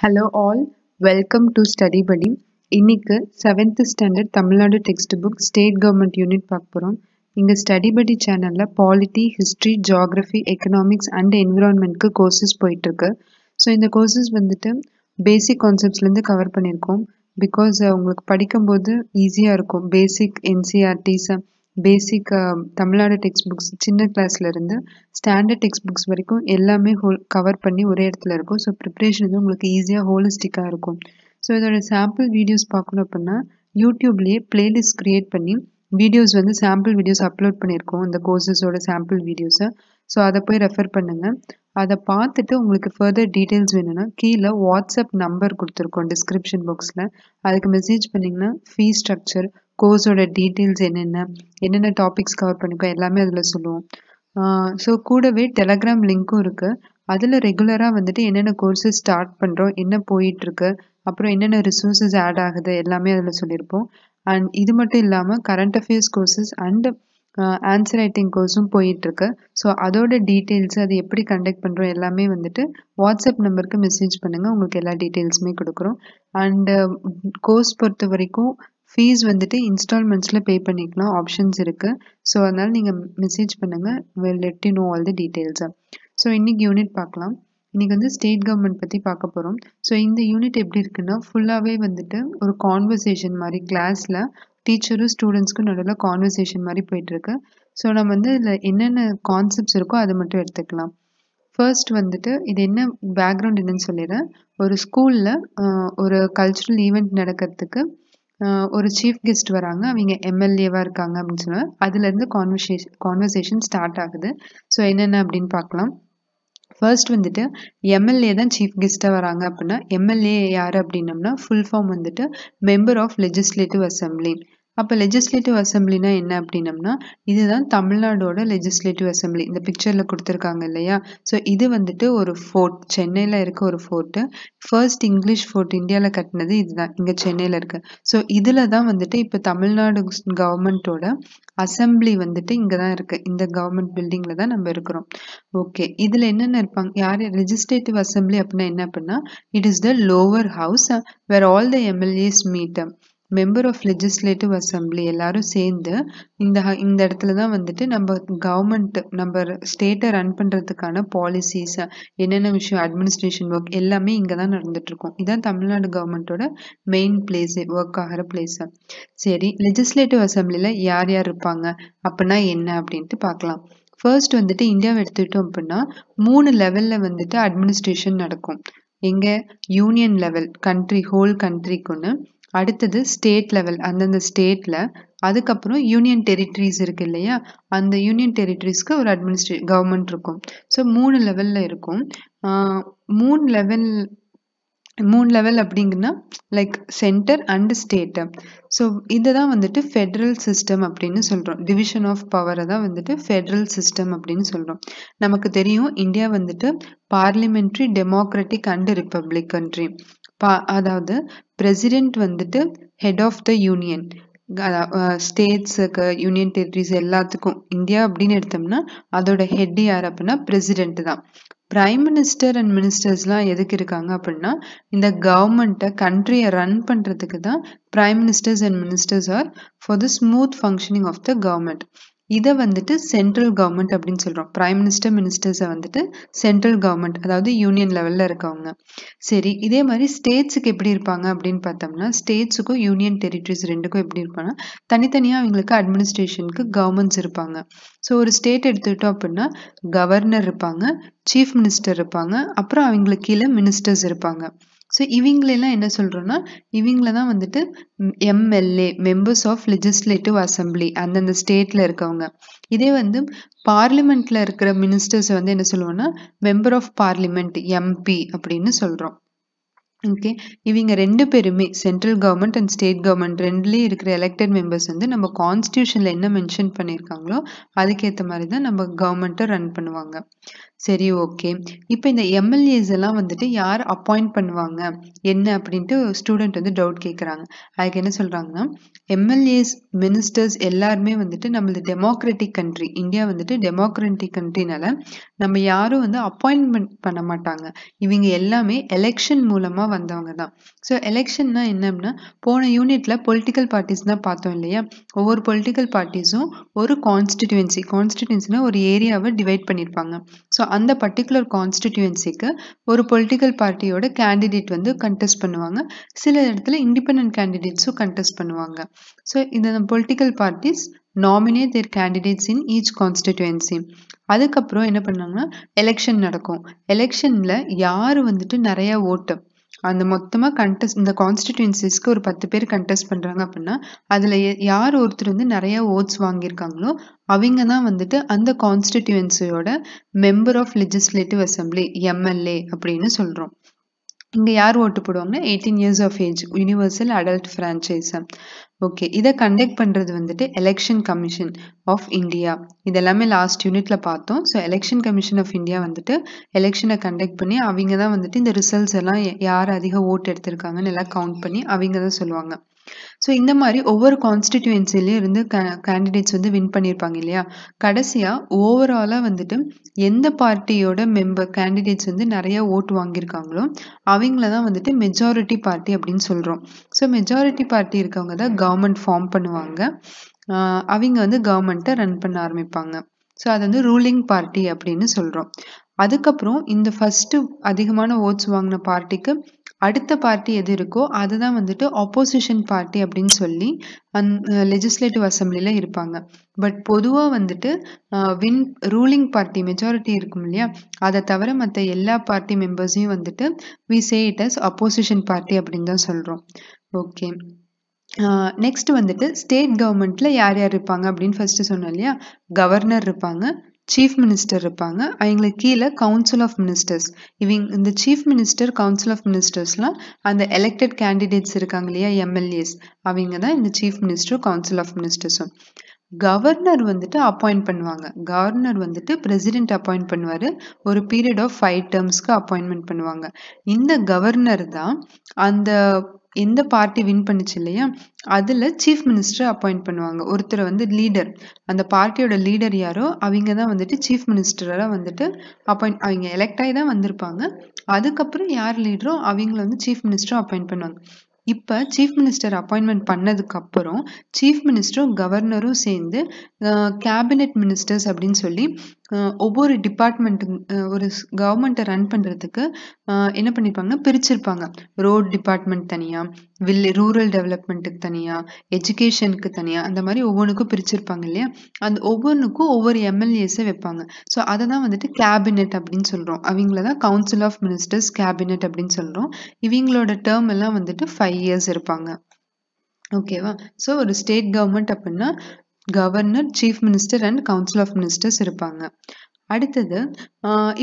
Hello all, welcome to Study Buddy. இன்னைக்கு 7th standard Tamil Nadu text book state government unit பார்க்க போகிறோம். இங்கே study buddy சேனலில் polity, history, geography, economics and என்விரான்மெண்ட்க்கு courses போயிட்டுருக்கு. ஸோ இந்த கோர்சஸ் வந்துட்டு பேசிக் கான்செப்ட்ஸ்லேருந்து கவர் பண்ணியிருக்கோம். பிகாஸ் உங்களுக்கு படிக்கும்போது ஈஸியாக இருக்கும். பேசிக் என்சிஆர்டிஸ், பேசிக் தமிழ்நாடு டெக்ஸ்ட் புக்ஸ் சின்ன கிளாஸ்லேருந்து ஸ்டாண்டர்ட் டெக்ஸ்ட் புக்ஸ் வரைக்கும் எல்லாமே கவர் பண்ணி ஒரே இடத்துல இருக்கும். ஸோ ப்ரிப்ரேஷன் வந்து உங்களுக்கு ஈஸியாக ஹோலிஸ்டிக்காக இருக்கும். ஸோ இதோட சாம்பிள் வீடியோஸ் பார்க்கணும் அப்படின்னா யூடியூப்லேயே பிளேலிஸ்ட் க்ரியேட் பண்ணி வீடியோஸ் வந்து சாம்பிள் வீடியோஸ் அப்லோட் பண்ணியிருக்கோம், இந்த கோர்சஸோட சாம்பிள் வீடியோஸை. ஸோ அதை போய் ரெஃபர் பண்ணுங்கள். அதை பார்த்துட்டு உங்களுக்கு ஃபர்தர் டீட்டெயில்ஸ் வேணும்னா கீழே வாட்ஸ்அப் நம்பர் கொடுத்துருக்கோம் டிஸ்கிரிப்ஷன் பாக்ஸில். அதுக்கு மெசேஜ் பண்ணிங்கன்னா ஃபீஸ் ஸ்ட்ரக்சர், கோர்ஸோட டீட்டெயில்ஸ் என்னென்ன டாபிக்ஸ் கவர் பண்ணிக்கோ எல்லாமே அதில் சொல்லுவோம். ஸோ கூடவே டெலகிராம் லிங்க்கும் இருக்குது. அதில் ரெகுலராக வந்துட்டு என்னென்ன கோர்ஸஸ் ஸ்டார்ட் பண்ணுறோம், என்ன போயிட்டுருக்கு, அப்புறம் என்னென்ன ரிசோர்ஸஸ் ஆட் ஆகுது எல்லாமே அதில் சொல்லியிருப்போம். அண்ட் இது மட்டும் இல்லாமல் current affairs courses and answer writing கோர்ஸும் போயிட்டுருக்கு. ஸோ அதோட டீட்டெயில்ஸ், அது எப்படி கண்டக்ட் பண்ணுறோம் எல்லாமே வந்துட்டு வாட்ஸ்அப் நம்பருக்கு மெசேஜ் பண்ணுங்கள், உங்களுக்கு எல்லா டீட்டெயில்ஸுமே கொடுக்குறோம். அண்டு கோர்ஸ் பொறுத்த வரைக்கும் ஃபீஸ் வந்துட்டு இன்ஸ்டால்மெண்ட்ஸில் பே பண்ணிக்கலாம், ஆப்ஷன்ஸ் இருக்குது. ஸோ அதனால் நீங்கள் மெசேஜ் பண்ணுங்கள், will let you know all the டீட்டெயில்ஸை. ஸோ இன்றைக்கி யூனிட் பார்க்கலாம். இன்றைக்கி வந்து ஸ்டேட் கவர்மெண்ட் பற்றி பார்க்க போகிறோம். ஸோ இந்த யூனிட் எப்படி இருக்குன்னா ஃபுல்லாகவே வந்துட்டு ஒரு கான்வர்சேஷன் மாதிரி, கிளாஸில் டீச்சரும் ஸ்டூடெண்ட்ஸ்க்கும் நடுவில் கான்வர்சேஷன் மாதிரி போயிட்டுருக்கு. ஸோ நம்ம வந்து இதில் என்னென்ன கான்செப்ட்ஸ் இருக்கோ அதை மட்டும் எடுத்துக்கலாம். ஃபர்ஸ்ட் வந்துட்டு இது என்ன பேக்ரவுண்ட் என்னன்னு சொல்லிடுறேன். ஒரு ஸ்கூலில் ஒரு கல்ச்சுரல் ஈவெண்ட் நடக்கிறதுக்கு ஒரு சீஃப் கெஸ்ட் வராங்க, அவங்க எம்எல்ஏவாக இருக்காங்க அப்படின்னு சொன்னால் அதுலேருந்து கான்வர்சேஷன் ஸ்டார்ட் ஆகுது. ஸோ என்னென்ன அப்படின்னு பார்க்கலாம். ஃபர்ஸ்ட் வந்துட்டு எம்எல்ஏ தான் சீஃப் கெஸ்ட்டாக வராங்க அப்படின்னா எம்எல்ஏ யார் அப்படின்னம்னா ஃபுல் ஃபார்ம் வந்துட்டு மெம்பர் ஆஃப் லெஜிஸ்லேட்டிவ் அசம்பிளி. அப்போ லெஜிஸ்லேட்டிவ் அசம்பிளினா என்ன அப்படின்னம்னா இதுதான் தமிழ்நாடோட லெஜிஸ்லேட்டிவ் அசம்பிளி. இந்த பிக்சரில் கொடுத்துருக்காங்க இல்லையா. ஸோ இது வந்துட்டு ஒரு ஃபோர்ட், சென்னையில் இருக்க ஒரு ஃபோர்ட்டு. ஃபர்ஸ்ட் இங்கிலீஷ் ஃபோர்ட் இந்தியாவில் கட்டினது இதுதான், இங்கே சென்னையில் இருக்கு. ஸோ இதில் தான் வந்துட்டு இப்போ தமிழ்நாடு கவர்மெண்ட்டோட அசம்பிளி வந்துட்டு இங்கே தான் இருக்குது, இந்த கவர்மெண்ட் பில்டிங்கில் தான் நம்ம இருக்கிறோம். ஓகே, இதில் என்னென்ன இருப்பாங்க, யார் லெஜிஸ்லேட்டிவ் அசம்பிளி அப்படின்னா என்ன அப்படின்னா it is the lower house where all the MLAs meet. Member of legislative assembly எல்லாரும் சேர்ந்து இந்த இடத்துல தான் வந்துட்டு நம்ம கவர்மெண்ட், நம்ம ஸ்டேட்டை ரன் பண்ணுறதுக்கான பாலிசிஸ், என்னென்ன விஷயம், அட்மினிஸ்ட்ரேஷன் ஒர்க் எல்லாமே இங்கே தான் நடந்துட்டுருக்கோம். இதுதான் தமிழ்நாடு கவர்மெண்ட்டோட மெயின் பிளேஸு, ஒர்க் ஆகிற பிளேஸு. சரி, லெஜிஸ்லேட்டிவ் அசம்பிளியில் யார் யார் இருப்பாங்க அப்படின்னா என்ன அப்படின்ட்டு பார்க்கலாம். ஃபர்ஸ்ட் வந்துட்டு இந்தியாவை எடுத்துக்கிட்டோம் அப்படின்னா 3 லெவலில் வந்துட்டு அட்மினிஸ்ட்ரேஷன் நடக்கும். எங்கே, யூனியன் லெவல், கண்ட்ரி, ஹோல் கண்ட்ரிக்கு ஒன்று. அடுத்தது ஸ்டேட் லெவல், அந்தந்த ஸ்டேட்டில். அதுக்கப்புறம் யூனியன் டெரிட்டரிஸ் இருக்கு இல்லையா, அந்த யூனியன் டெரிட்டரிஸ்க்கு ஒரு கவர்மெண்ட் இருக்கும். ஸோ 3 லெவலில் இருக்கும். 3 லெவல் அப்படிங்கன்னா like centre and state. So இதை தான் வந்துட்டு ஃபெட்ரல் சிஸ்டம் அப்படின்னு சொல்கிறோம். டிவிஷன் ஆஃப் பவரை தான் வந்துட்டு ஃபெட்ரல் சிஸ்டம் அப்படின்னு சொல்கிறோம். நமக்கு தெரியும் இந்தியா வந்துட்டு parliamentary, democratic and republic country. அதாவது பிரசிடென்ட் வந்துட்டு ஹெட் ஆஃப் த யூனியன், ஸ்டேட்ஸுக்கு, யூனியன் டெரிட்டரிஸ் எல்லாத்துக்கும். இந்தியா அப்படின்னு எடுத்தோம்னா அதோட ஹெட் யார் அப்படின்னா பிரசிடென்ட் தான். பிரைம் மினிஸ்டர் அண்ட் மினிஸ்டர்ஸ்லாம் எதுக்கு இருக்காங்க அப்படின்னா இந்த கவர்மெண்ட்டை, கண்ட்ரியை ரன் பண்ணுறதுக்கு தான் prime ministers and ministers are for the smooth functioning of the government. இதை வந்துட்டு சென்ட்ரல் கவர்மெண்ட் அப்படின்னு சொல்கிறோம். பிரைம் மினிஸ்டர், மினிஸ்டர்ஸை வந்துட்டு சென்ட்ரல் கவர்மெண்ட், அதாவது யூனியன் லெவலில் இருக்கவங்க. சரி, இதே மாதிரி ஸ்டேட்ஸுக்கு எப்படி இருப்பாங்க அப்படின்னு பார்த்தோம்னா ஸ்டேட்ஸுக்கும் யூனியன் டெரிட்டரிஸ் ரெண்டுக்கும் எப்படி இருப்பாங்கன்னா தனித்தனியாக அவங்களுக்கு அட்மினிஸ்ட்ரேஷனுக்கு கவர்மெண்ட்ஸ் இருப்பாங்க. ஸோ ஒரு ஸ்டேட் எடுத்துக்கிட்டோம் அப்படின்னா கவர்னர் இருப்பாங்க, சீஃப் மினிஸ்டர் இருப்பாங்க, அப்புறம் அவங்களுக்கு கீழே மினிஸ்டர்ஸ் இருப்பாங்க. ஸோ இவங்களெல்லாம் என்ன சொல்கிறோன்னா இவங்கள தான் வந்துட்டு MLA, members of legislative assembly, அந்தந்த ஸ்டேட்டில் இருக்கவங்க. இதே வந்து பார்லிமெண்ட்டில் இருக்கிற மினிஸ்டர்ஸை வந்து என்ன சொல்லுவோம்னா மெம்பர் ஆஃப் பார்லிமெண்ட், எம்பி அப்படின்னு சொல்கிறோம். ஓகே, இவங்க 2 பேருமே central government and state government ரெண்டுலேயும் இருக்கிற எலெக்டட் மெம்பர்ஸ் வந்து நம்ம கான்ஸ்டியூஷனில் என்ன மென்ஷன் பண்ணியிருக்காங்களோ அதுக்கேற்ற மாதிரி தான் நம்ம கவர்மெண்ட்டை ரன் பண்ணுவாங்க. சரி, ஓகே. இப்ப இந்த எம்எல்ஏஸ் எல்லாம் வந்துட்டு யார் அப்பாயிண்ட் பண்ணுவாங்க? என்ன அப்படின்ட்டு ஸ்டூடண்ட் வந்து டவுட் கேட்குறாங்க. அதுக்கு என்ன சொல்றாங்கன்னா, எம்எல்ஏஸ், மினிஸ்டர்ஸ் எல்லாருமே வந்துட்டு நம்மளது டெமோக்ராட்டிக் கண்ட்ரி. இந்தியா வந்துட்டு டெமோக்ராட்டிக் கண்ட்ரினால நம்ம யாரும் வந்து அப்பாயின்ட்மென்ட் பண்ண மாட்டாங்க. இவங்க எல்லாமே எலெக்ஷன் மூலமா வந்தவங்க தான். ஸோ எலெக்ஷன்னா என்ன அப்படின்னா, போன யூனிட்ல பொலிட்டிக்கல் பார்ட்டிஸ் தான் பார்த்தோம் இல்லையா? ஒவ்வொரு பொலிட்டிக்கல் பார்ட்டிஸும் ஒரு கான்ஸ்டிட்யூன்சினா ஒரு ஏரியாவை டிவைட் பண்ணியிருப்பாங்க. ஸோ அந்த பர்டிகுலர் கான்ஸ்டிடியூன்சிக்கு ஒரு பொலிட்டிக்கல் பார்ட்டியோட கேண்டிடேட் வந்து கண்டெஸ்ட் பண்ணுவாங்க. சில இடத்துல இண்டிபெண்டன்ட் கேண்டிடேட்ஸும் கண்டெஸ்ட் பண்ணுவாங்க. ஸோ இந்த political parties nominate their candidates in each constituency. அதுக்கப்புறம் என்ன பண்ணாங்கன்னா எலெக்ஷன் நடக்கும். எலெக்ஷன்ல யாரு வந்துட்டு நிறைய ஓட்டு அந்த மொத்தமா கண்டெஸ்ட் இந்த கான்ஸ்டிடியூன்சிஸ்க்கு ஒரு 10 பேர் கண்டெஸ்ட் பண்றாங்க அப்படின்னா அதுல யார் ஒருத்தர் வந்து நிறைய ஓட்ஸ் வாங்கியிருக்காங்களோ அவங்க தான் வந்துட்டு அந்த கான்ஸ்டிடியூன்சியோட member of legislative assembly, MLA அப்படின்னு சொல்றோம். இங்க யார் ஓட்டு போடுவாங்கன்னா 18 years of age, universal adult franchise. Okay, இதை கண்டக்ட் பண்றது வந்துட்டு எலெக்ஷன் கமிஷன் ஆஃப் இந்தியா. இதெல்லாமே லாஸ்ட் யூனிட்ல பார்த்தோம். So election commission of India வந்துட்டு எலெக்ஷனை கண்டக்ட் பண்ணி அவங்க தான் வந்துட்டு இந்த ரிசல்ட்ஸ் எல்லாம் யார் அதிக ஓட்டு எடுத்திருக்காங்கன்னு எல்லாம் கவுண்ட் பண்ணி அவங்க தான் சொல்லுவாங்க. ஸோ இந்த மாதிரி ஒவ்வொரு கான்ஸ்டிடியூன்சிலையும் இருந்து கேண்டிடேட்ஸ் வந்து வின் பண்ணியிருப்பாங்க இல்லையா? கடைசியாக ஓவராலாக வந்துட்டு எந்த பார்ட்டியோட கேண்டிடேட்ஸ் வந்து நிறைய ஓட்டு வாங்கியிருக்காங்களோ அவங்கள தான் வந்துட்டு மெஜாரிட்டி பார்ட்டி அப்படின்னு சொல்கிறோம். ஸோ மெஜாரிட்டி பார்ட்டி இருக்கவங்க தான் கவர்மெண்ட் ஃபார்ம் பண்ணுவாங்க. அவங்க வந்து கவர்மெண்ட்டை ரன் பண்ண ஆரம்பிப்பாங்க. ஸோ அது வந்து ரூலிங் பார்ட்டி அப்படின்னு சொல்கிறோம். அதுக்கப்புறம் இந்த ஃபர்ஸ்ட் அதிகமான ஓட்ஸ் வாங்கின பார்ட்டிக்கு அடுத்த பார்ட்டி எது இருக்கோ அதுதான் வந்துட்டு ஆப்போசிஷன் பார்ட்டி அப்படின்னு சொல்லி லெஜிஸ்லேட்டிவ் அசம்பிளில இருப்பாங்க. பட் பொதுவாக வந்துட்டு ரூலிங் பார்ட்டி மெஜாரிட்டி இருக்கும் இல்லையா, அதை தவிர மற்ற எல்லா பார்ட்டி மெம்பர்ஸையும் வந்துட்டு we say it as opposition party அப்படின்னு தான் சொல்கிறோம். ஓகே, நெக்ஸ்ட் வந்துட்டு ஸ்டேட் கவர்மெண்ட்ல யார் யார் இருப்பாங்க அப்படின்னு ஃபர்ஸ்ட் சொன்னோம் இல்லையா? கவர்னர் இருப்பாங்க, சீஃப் மினிஸ்டர் இருப்பாங்க, அவங்களுக்கு கீழே கவுன்சில் ஆஃப் மினிஸ்டர்ஸ். இந்த சீஃப் மினிஸ்டர், கவுன்சில் ஆஃப் மினிஸ்டர்ஸ்லாம் அந்த எலெக்டட் கேண்டிடேட்ஸ் இருக்காங்க இல்லையா, எம்எல்ஏஸ், அவங்க தான் இந்த சீஃப் மினிஸ்டரும் கவுன்சில் ஆஃப் மினிஸ்டர்ஸும். கவர்னர் வந்துட்டு அப்பாயிண்ட் பண்ணுவாங்க. கவர்னர் வந்துட்டு பிரசிடென்ட் அப்பாயிண்ட் பண்ணுவாரு. ஒரு பீரியட் ஆஃப் 5 டேர்ம்ஸ்க்கு அப்பாயின்மெண்ட் பண்ணுவாங்க. இந்த கவர்னர் தான் அந்த எந்த பார்ட்டி வின் பண்ணுச்சு இல்லையா அதுல சீஃப் மினிஸ்டர் அப்பாயிண்ட் பண்ணுவாங்க. ஒருத்தரை வந்து லீடர், அந்த பார்ட்டியோட லீடர் யாரோ அவங்க தான் வந்துட்டு சீஃப் மினிஸ்டரா வந்துட்டு அவங்க எலெக்ட் ஆகி தான் வந்திருப்பாங்க. அதுக்கப்புறம் யார் லீடரோ அவங்கள வந்து சீஃப் மினிஸ்டரும் அப்பாயிண்ட் பண்ணுவாங்க. இப்போ சீஃப் மினிஸ்டர் அப்பாயின்மெண்ட் பண்ணதுக்கு அப்புறம் சீஃப் மினிஸ்டரும் கவர்னரும் சேர்ந்து கேபினெட் மினிஸ்டர்ஸ் அப்படின்னு சொல்லி ஒவ்வொரு டிபார்ட்மெண்ட்டு ஒரு கவர்மெண்ட்டை ரன் பண்ணுறதுக்கு என்ன பண்ணியிருப்பாங்க, பிரிச்சிருப்பாங்க. ரோட் டிபார்ட்மெண்ட் தனியாக, ரூரல் டெவலப்மெண்ட்டுக்கு தனியாக, எஜுகேஷனுக்கு தனியாக, அந்த மாதிரி ஒவ்வொன்றுக்கும் பிரிச்சிருப்பாங்க இல்லையா? அந்த ஒவ்வொன்றுக்கும் ஒவ்வொரு எம்எல்ஏஸை வைப்பாங்க. ஸோ அதை தான் வந்துட்டு கேபினெட் அப்படின்னு சொல்கிறோம். அவங்கள தான் கவுன்சில் ஆஃப் மினிஸ்டர்ஸ் கேபினெட் அப்படின்னு சொல்கிறோம். இவங்களோட டேர்ம் எல்லாம் வந்துட்டு 5 இயர்ஸ் இருப்பாங்க. ஓகேவா? ஸோ ஒரு ஸ்டேட் கவர்மெண்ட் அப்படின்னா governor, chief minister and council of ministers இருப்பாங்க. அடுத்தது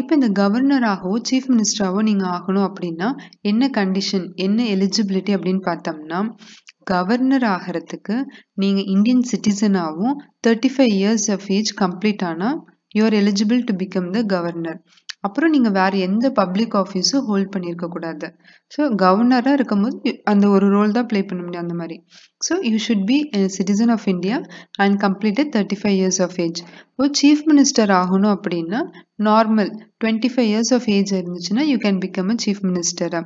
இப்போ இந்த கவர்னராகவோ சீஃப் மினிஸ்டராகவோ நீங்கள் ஆகணும் அப்படின்னா என்ன கண்டிஷன், என்ன எலிஜிபிலிட்டி அப்படின்னு பார்த்தோம்னா, கவர்னர் ஆகிறதுக்கு நீங்கள் இந்தியன் சிட்டிசனாகவும் 35 இயர்ஸ் ஆஃப் ஏஜ் கம்ப்ளீட் ஆனால் you are eligible to become the governor. அப்புறம் நீங்கள் வேறு எந்த பப்ளிக் ஆஃபீஸும் ஹோல்ட் பண்ணியிருக்க கூடாது. ஸோ கவர்னராக இருக்கும்போது அந்த ஒரு ரோல் தான் ப்ளே பண்ண முடியும் அந்த மாதிரி. So you should be citizen of India and completed 35 years of age. இப்போ சீஃப் மினிஸ்டர் ஆகணும் அப்படின்னா நார்மல் 25 இயர்ஸ் ஆஃப் ஏஜ் இருந்துச்சுன்னா you can become a chief minister.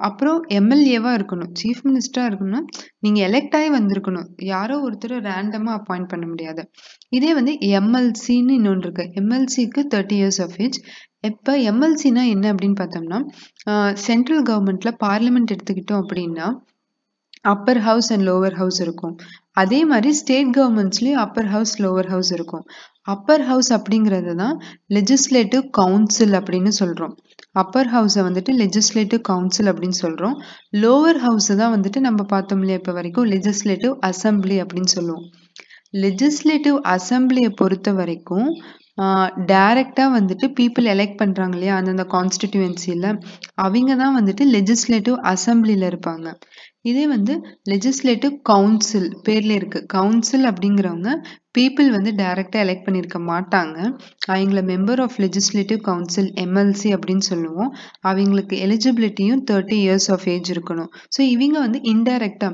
அப்புறம் எம்எல்ஏவாக இருக்கணும். சீஃப் மினிஸ்டராக இருக்கணும்னா நீங்கள் எலெக்ட் ஆகி வந்திருக்கணும். யாரோ ஒருத்தர் ரேண்டமாக அப்பாயிண்ட் பண்ண முடியாது. இதே வந்து எம்எல்சின்னு இன்னொன்று இருக்கு. எம்எல்சிக்கு 30 இயர்ஸ் ஆஃப் ஏஜ். இப்போ எம்எல்சினா என்ன அப்படின்னு பார்த்தோம்னா, சென்ட்ரல் கவர்மெண்ட்ல பார்லிமெண்ட் எடுத்துக்கிட்டோம் அப்படின்னா upper house and lower house இருக்கும். அதே மாதிரி ஸ்டேட் கவர்மெண்ட்ஸ்லேயும் அப்பர் ஹவுஸ், லோவர் ஹவுஸ் இருக்கும். அப்பர் ஹவுஸ் அப்படிங்கிறது தான் லெஜிஸ்லேட்டிவ் கவுன்சில் அப்படின்னு சொல்கிறோம். அப்பர் ஹவுஸை வந்துட்டு லெஜிஸ்லேட்டிவ் கவுன்சில் அப்படின்னு சொல்கிறோம். லோவர் ஹவுஸை தான் வந்துட்டு நம்ம பார்த்தோம் இல்லையா இப்போ வரைக்கும் லெஜிஸ்லேட்டிவ் அசம்பிளி அப்படின்னு சொல்லுவோம். லெஜிஸ்லேட்டிவ் அசம்பிளியை பொறுத்த வரைக்கும் டைரக்டாக வந்துட்டு பீப்புள் எலெக்ட் பண்ணுறாங்க இல்லையா அந்தந்த கான்ஸ்டிடியூன்சியில், அவங்க தான் வந்துட்டு லெஜிஸ்லேட்டிவ் அசம்பிளியில் இருப்பாங்க. இதே வந்து லெஜிஸ்லேட்டிவ் கவுன்சில் பேர்ல இருக்கு. கவுன்சில் அப்படிங்கிறவங்க பீப்புள் வந்து டைரக்டா எலெக்ட் பண்ணியிருக்க மாட்டாங்க. அவங்கள member of legislative council MLC அப்படின்னு சொல்லுவோம். அவங்களுக்கு எலிஜிபிலிட்டியும் 30 இயர்ஸ் ஆஃப் ஏஜ் இருக்கணும். ஸோ இவங்க வந்து இன்டைரக்டா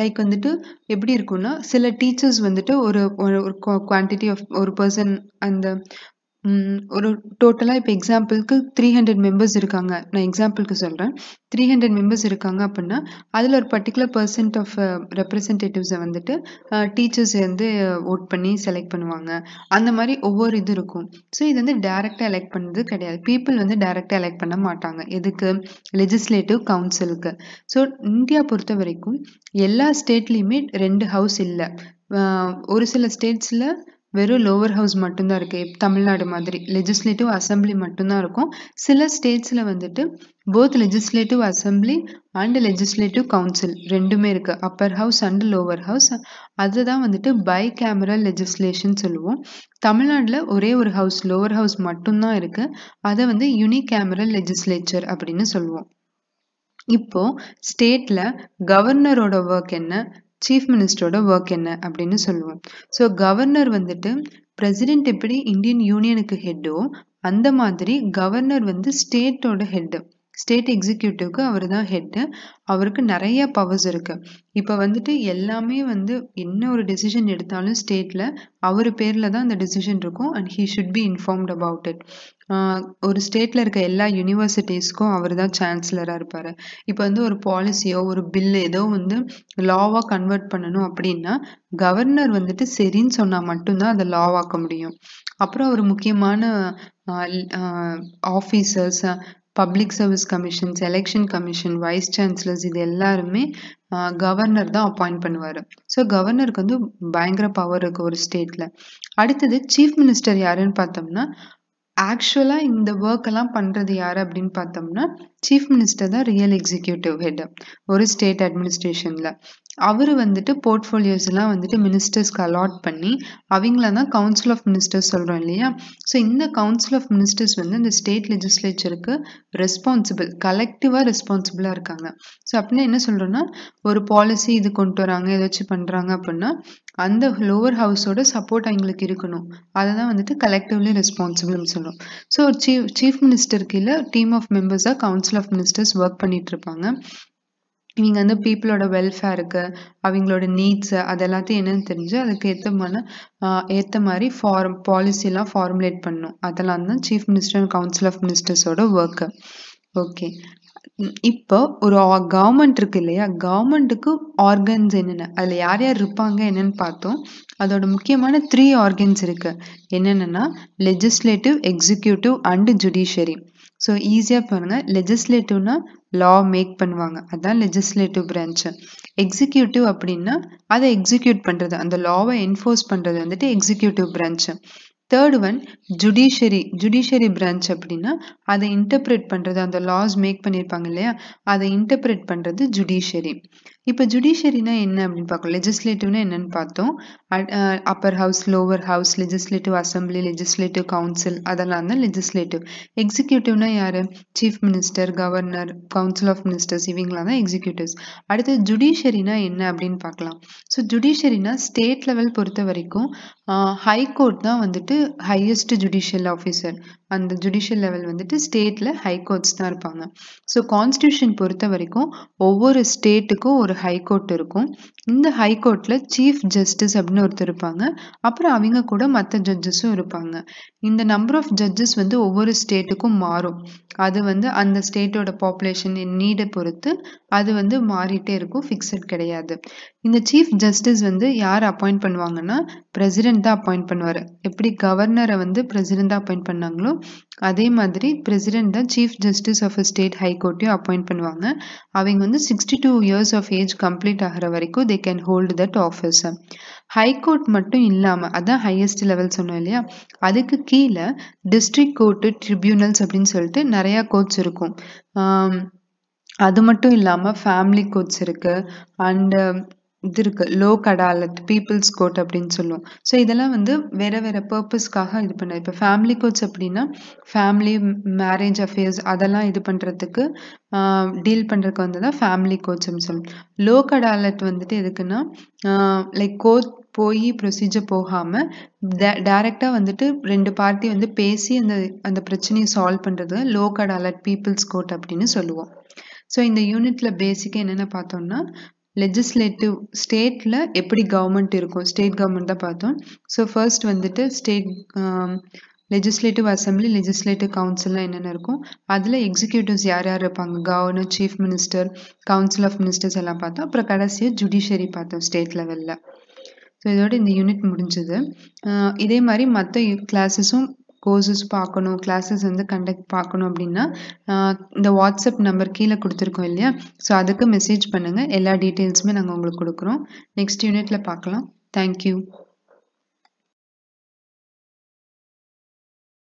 லைக் வந்துட்டு எப்படி இருக்கும்னா, சில டீச்சர்ஸ் வந்துட்டு ஒரு ஒரு குவான்டிட்டி ஆஃப் ஒரு பர்சன் அந்த ஒரு டோட்டலா இப்போ எக்ஸாம்பிளுக்கு 300 மெம்பர்ஸ் இருக்காங்க. நான் எக்ஸாம்பிளுக்கு சொல்றேன். 300 மெம்பர்ஸ் இருக்காங்க அப்படின்னா, அதுல ஒரு பர்ட்டிகுலர் பெர்சன்ட் ஆஃப் ரெப்ரசன்டேட்டிவ்ஸை வந்துட்டு டீச்சர்ஸ் வந்து ஓட் பண்ணி செலக்ட் பண்ணுவாங்க. அந்த மாதிரி ஒவ்வொரு இது இருக்கும். ஸோ இது வந்து டைரக்டா எலெக்ட் பண்ணது கிடையாது. பீப்புள் வந்து டைரக்டா எலெக்ட் பண்ண மாட்டாங்க. எதுக்கு? லெஜிஸ்லேட்டிவ் கவுன்சிலுக்கு. ஸோ இந்தியா பொறுத்த வரைக்கும் எல்லா ஸ்டேட்லயுமே 2 ஹவுஸ் இல்லை. ஒரு சில ஸ்டேட்ஸ்ல வெறும் லோவர் ஹவுஸ் மட்டும்தான் இருக்கு. தமிழ்நாடு மாதிரி லெஜிஸ்லேட்டிவ் அசம்பிளி மட்டும்தான் இருக்கும். சில ஸ்டேட்ஸ்ல வந்துட்டு both legislative assembly and legislative council ரெண்டுமே இருக்கு. Appar house and lower house. அதுதான் வந்துட்டு பை கேமரல் லெஜிஸ்லேஷன் சொல்லுவோம். தமிழ்நாடுல ஒரே ஒரு ஹவுஸ் லோவர் ஹவுஸ் மட்டும்தான் இருக்கு. அதை வந்து யூனிகேமரல் லெஜிஸ்லேச்சர் அப்படின்னு சொல்லுவோம். இப்போ ஸ்டேட்ல கவர்னரோட ஒர்க் என்ன, சீஃப் மினிஸ்டரோட ஒர்க் என்ன அப்படின்னு சொல்லுவோம். ஸோ கவர்னர் வந்துட்டு பிரசிடென்ட் எப்படி இந்தியன் யூனியனுக்கு ஹெட்டோ அந்த மாதிரி கவர்னர் வந்து ஸ்டேட்டோட ஹெட்டு. ஸ்டேட் எக்ஸிக்யூட்டிவ்க்கு அவர் தான் ஹெட்டு. அவருக்கு நிறைய பவர்ஸ் இருக்கு. இப்போ வந்துட்டு எல்லாமே வந்து என்ன ஒரு டெசிஷன் எடுத்தாலும் ஸ்டேட்ல அவர் பேர்ல தான் அந்த டெசிஷன் இருக்கும் and he should be informed about it. ஒரு ஸ்டேட்ல இருக்க எல்லா யூனிவர்சிட்டிஸ்க்கும் அவர் தான் சான்சலரா இருப்பாரு. இப்போ வந்து ஒரு பாலிசியோ ஒரு பில் ஏதோ வந்து லாவா கன்வெர்ட் பண்ணணும் அப்படின்னா கவர்னர் வந்துட்டு சரின்னு சொன்னா மட்டும்தான் அதை லாவாக்க முடியும். அப்புறம் ஒரு முக்கியமான officers, public service commissions, election commission, wise chancellors இது எல்லாருமே கவர்னர் தான் அப்பாயிண்ட் பண்ணுவாரு. ஸோ கவர்னருக்கு வந்து பயங்கர பவர் இருக்கு ஒரு ஸ்டேட்ல. அடுத்தது சீஃப் மினிஸ்டர் யாருன்னு பார்த்தோம்னா, ஆக்சுவலா இந்த ஒர்க் எல்லாம் பண்றது யாரு அப்படின்னு பார்த்தோம்னா சீஃப் மினிஸ்டர் தான் ரியல் எக்ஸிக்யூட்டிவ் ஹெட் ஒரு ஸ்டேட் அட்மினிஸ்ட்ரேஷன்ல. அவரு வந்துட்டு போர்ட்ஃபோலியோஸ் எல்லாம் வந்துட்டு மினிஸ்டர்ஸ்க்கு அலாட் பண்ணி அவங்கள தான் கவுன்சில் ஆஃப் மினிஸ்டர்ஸ் சொல்றோம் இல்லையா. ஸோ இந்த கவுன்சில் ஆஃப் மினிஸ்டர்ஸ் வந்து இந்த ஸ்டேட் லெஜிஸ்லேச்சருக்கு ரெஸ்பான்சிபிள், கலெக்டிவா ரெஸ்பான்சிபிளா இருக்காங்க. ஸோ அப்படின்னா என்ன சொல்றோம்னா, ஒரு பாலிசி இது கொண்டு வராங்க ஏதாச்சும் பண்றாங்க அப்படின்னா அந்த லோவர் ஹவுஸோட சப்போர்ட் அவங்களுக்கு இருக்கணும். அதை தான் வந்துட்டு கலெக்டிவ்லி ரெஸ்பான்சிபிள்னு சொல்றோம். ஸோ சீஃப் மினிஸ்டர் கீழே டீம் ஆஃப் மெம்பர்ஸா கவுன்சில் ஆஃப் மினிஸ்டர்ஸ் ஒர்க் பண்ணிட்டு இருப்பாங்க. இவங்க வந்து பீப்புளோட வெல்ஃபேருக்கு அவங்களோட நீட்ஸ் அது எல்லாத்தையும் என்னன்னு தெரிஞ்சு அதுக்கு ஏற்ற மாதிரி பாலிசிலாம் ஃபார்முலேட் பண்ணணும். அதெல்லாம் தான் chief minister and council of மினிஸ்டர்ஸோட ஒர்க்கு. ஓகே, இப்போ ஒரு கவர்மெண்ட் இருக்கு இல்லையா, கவர்மெண்ட்டுக்கு ஆர்கன்ஸ் என்னென்ன, அதுல யார் யார் இருப்பாங்க என்னன்னு பார்த்தோம். அதோட முக்கியமான 3 ஆர்கன்ஸ் இருக்கு. என்னென்னா legislative, executive and judiciary. So ஈஸியாக பாருங்க, லெஜிஸ்லேட்டிவ்னா லா மேக் பண்ணுவாங்க, அதான் லெஜிஸ்லேட்டிவ் பிரான்ச். எக்ஸிக்யூட்டிவ் அப்படின்னா அதை எக்ஸிக்யூட் பண்றது, அந்த லாவை என்ஃபோர்ஸ் பண்றது வந்துட்டு executive branch. Third one judiciary branch அப்படின்னா அதை இன்டர்பிரேட் பண்றது, அந்த லாஸ் மேக் பண்ணியிருப்பாங்க இல்லையா அதை இன்டர்பிரேட் பண்றது ஜுடிஷியரி. இப்போ ஜுடிஷியரினா என்ன அப்படின்னு பார்க்கணும். லெஜிஸ்லேட்டிவ்னா என்னன்னு பார்த்தோம். Upper house, lower house, legislative assembly, legislative council அதெல்லாம் தான் லெஜிஸ்லேட்டிவ். எக்ஸிக்யூட்டிவ்னா யாரு? Chief minister, governor, council of ministers இவங்களாம் தான் எக்ஸிக்யூட்டிவ்ஸ். அடுத்து ஜுடிஷியரினா என்ன அப்படின்னு பார்க்கலாம். ஸோ ஜுடிஷியரினா ஸ்டேட் லெவல் பொறுத்த வரைக்கும் ஹைகோர்ட் தான் வந்துட்டு ஹையஸ்ட் ஜுடிஷியல் ஆஃபீஸர். அந்த ஜுடிஷியல் லெவல் வந்துட்டு ஸ்டேட்ல ஹைகோர்ட்ஸ் தான் இருப்பாங்க. ஸோ கான்ஸ்டியூஷன் பொறுத்த வரைக்கும் ஒவ்வொரு ஸ்டேட்டுக்கும் ஒரு ஹைகோர்ட் இருக்கும். இந்த ஹைகோர்ட்ல சீஃப் ஜஸ்டிஸ் அப்படின்னு ஒருத்தர் இருப்பாங்க. அப்புறம் அவங்க கூட மற்ற ஜட்ஜஸும் இருப்பாங்க. இந்த நம்பர் ஆஃப் ஜட்ஜஸ் வந்து ஒவ்வொரு ஸ்டேட்டுக்கும் மாறும். அது வந்து அந்த ஸ்டேட்டோட பாப்புலேஷன் நீடை பொறுத்து அது வந்து மாறிட்டே இருக்கும், ஃபிக்ஸட் கிடையாது. இந்த சீஃப் ஜஸ்டிஸ் வந்து யார் அப்பாயிண்ட் பண்ணுவாங்கன்னா பிரசிடென்ட் தான் அப்பாயிண்ட் பண்ணுவாரு. எப்படி கவர்னரை வந்து பிரசிடென்ட் தான் அப்பாயிண்ட் பண்ணாங்களோ அதே மாதிரி பிரசிடென்ட் தான் சீஃப் ஜஸ்டிஸ் ஆஃப் ஸ்டேட் ஹைகோர்ட்டையும் அப்பாயிண்ட் பண்ணுவாங்க. அவங்க வந்து 62 இயர்ஸ் ஆஃப் ஏஜ் கம்ப்ளீட் ஆகிற வரைக்கும் they can hold that office. High court மட்டும் இல்லாம, அதான் ஹையஸ்ட் லெவல் சொன்னோம் இல்லையா, அதுக்கு கீழே டிஸ்ட்ரிக்ட் கோர்ட்டு, ட்ரிபியூனல்ஸ் அப்படின்னு சொல்லிட்டு நிறைய கோர்ட்ஸ் இருக்கும். அது மட்டும் இல்லாம ஃபேமிலி கோர்ட்ஸ் இருக்கு. அண்ட் இது இருக்கு லோக் அடாலத் பீப்புள்ஸ் கோர்ட் அப்படின்னு சொல்லுவோம். ஸோ இதெல்லாம் வந்து வேற வேற பர்பஸ்க்காக இது பண்ண இப்போ ஃபேமிலி கோர்ட்ஸ் அப்படின்னா ஃபேமிலி மேரேஜ் அஃபேர்ஸ் அதெல்லாம் இது பண்ணுறதுக்கு டீல் பண்ணுறதுக்கு வந்து தான் ஃபேமிலி கோர்ட்ஸ்னு சொல்லுவோம். லோக் அடாலத் வந்துட்டு எதுக்குன்னா லைக் கோர்ட் போய் ப்ரொசீஜர் போகாமல் டைரெக்டாக வந்துட்டு ரெண்டு பார்ட்டி வந்து பேசி அந்த அந்த பிரச்சனையை சால்வ் பண்ணுறது லோக் அடாலத் பீப்புள்ஸ் கோர்ட் அப்படின்னு சொல்லுவோம். ஸோ இந்த யூனிட்ல பேசிக்காக என்னென்ன பார்த்தோம்னா லெஜிஸ்லேட்டிவ் ஸ்டேட்டில் எப்படி கவர்மெண்ட் இருக்கும் ஸ்டேட் கவர்மெண்ட் தான் பார்த்தோம். ஸோ ஃபர்ஸ்ட் வந்துட்டு ஸ்டேட் லெஜிஸ்லேட்டிவ் அசம்பிளி லெஜிஸ்லேட்டிவ் கவுன்சில்லாம் என்னென்ன இருக்கும் அதில் எக்ஸிக்யூட்டிவ்ஸ் யார் யார் இருப்பாங்க governor chief minister council of ministers எல்லாம் பார்த்தோம். அப்புறம் கடைசியாக ஜுடிஷியரி பார்த்தோம் ஸ்டேட் லெவலில். ஸோ இதோட இந்த யூனிட் முடிஞ்சது. இதே மாதிரி மற்ற கிளாஸஸும் கோர்சஸ் பார்க்கணும் கிளாஸஸ் வந்து கண்டக்ட் பார்க்கணும் அப்படின்னா இந்த வாட்ஸ்அப் நம்பர் கீழே கொடுத்துருக்கோம் இல்லையா, ஸோ அதுக்கு மெசேஜ் பண்ணுங்கள். எல்லா டீட்டெயில்ஸுமே நாங்கள் உங்களுக்கு கொடுக்குறோம். நெக்ஸ்ட் யூனிட்டில் பார்க்கலாம். தேங்க்யூ.